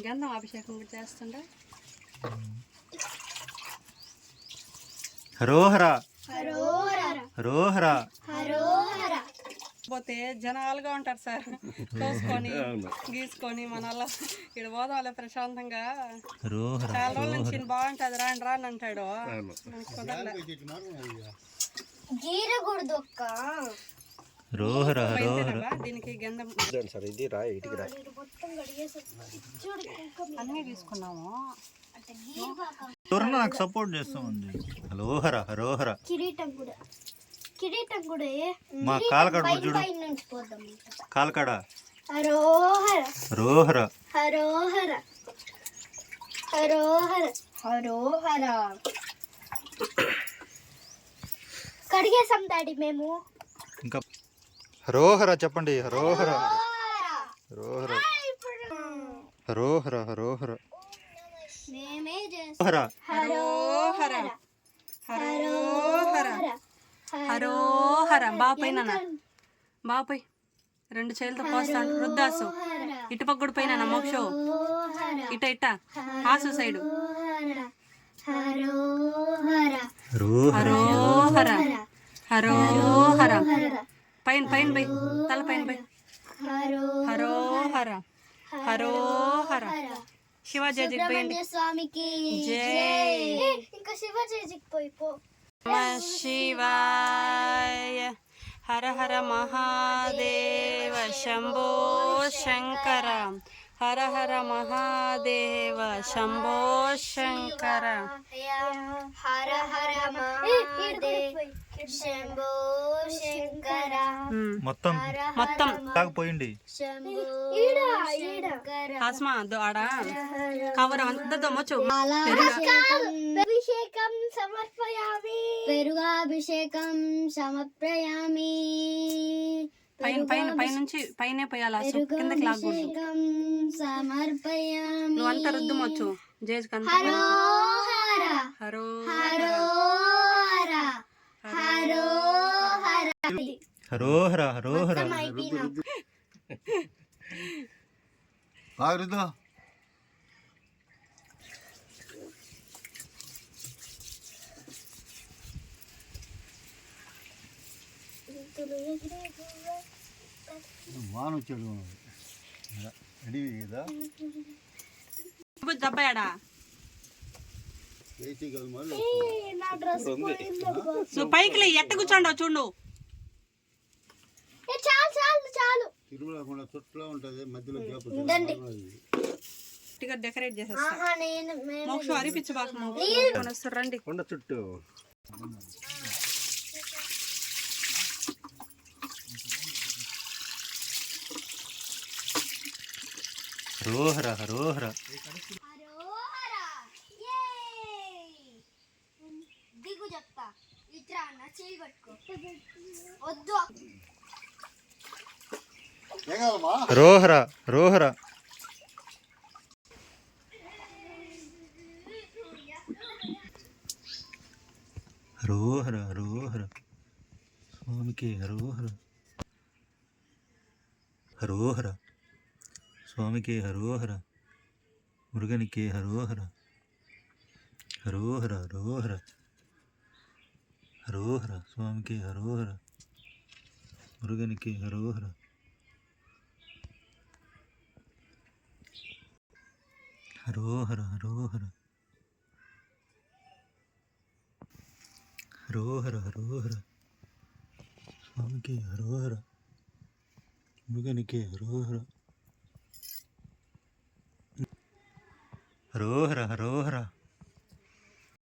గంధం అభిషేకం కూడా చేస్తుండే. హరోహర హరోహర. పోతే జనాలుగా ఉంటారు సార్, కోసుకొని గీసుకొని మన ఇక్కడ పోదాంలే ప్రశాంతంగా. చాలా రోజుల నుంచి బాగుంటది రాని రాని అంటాడు. దీనికి గంధం అన్నీ తీసుకున్నాము. నాకు సపోర్ట్ చేస్తామండి. హరోహర హరోహర. కిరీటం కూడా మా కాలకాడ చూడు, కాలకాడ. హరోహర హరోహర హరోహర హరోహర హరోహర. కడిగేసాం డాడీ మేము. ఇంకా హరోహర చెప్పండి. హరోహర హరోహర హరోహర హరోహర. మేమే హరోహర హరోహర హరోహర. బాపైన బాపై 2 చేతులతో పోస్తాడు రుద్దాసు. ఇటుపక్కడు పైన మోక్షో ఇట ఇట్ట హాసు సైడు. హరోహర హరోహర. పైన పైన పై తల పైన పై. హరోహర హరోహర. శివాజీకి పోయండి. స్వామికి జై. ఇంకా శివాజీకి పోయి పో. శివాయ. హర హర మహాదేవ శంభో శంకర. హర హర మహాదేవ శంభో శంకర. హర హర మహాదేవ శంభో శంకర. మొత్తం మొత్తం తాగిపోయింది. ఆస్మా ఆడ కవర్ అంతతో మొచ్చు. అభిషేకం సమర్పయామి. పెరుగాభిషేకం సమర్పయామి. పైన పైన పైనుంచి పైనే పోయాలి, కిందకి లాగకూడదు. సమర్పయామి. నువ్వు అంతా రుద్దుమొచ్చు జేజ్కి అంత. హరోహర హరో హరోహర హరోహర. హరోహర హరోహర. ఆగురుద్దు. వాన వచ్చాడు అడివి కదా. దబ్బాయాడా నువ్వు పైకి ఎట్ట కూర్చోండవు చూడు. చాలు చాలు చాలు. తిరుమల చుట్టూ ఉంటది మధ్యలో డెకరేట్ చేసేస్తా. మోక్ష అరిపించు బాగా రండి. కొండ చుట్టూ హరోహర హరోహర. దిగు చెప్తా. ఇట్రా అన్న చేయి పట్టుకో. వద్దు. హరోహర హరోహర. హరోహర హరోహర. స్వామికి హరోహర హరోహర. స్వామికి హరోహర. మురుగనికి హరోహర హరోహర హరోహర హరోహర. స్వామికి హరోహర. మురుగనికి హరోహర హరోహర హరోహర హరోహర హరోహర. స్వామికి హరోహర. మురుగనికి హరోహర హరోహర హరోహర.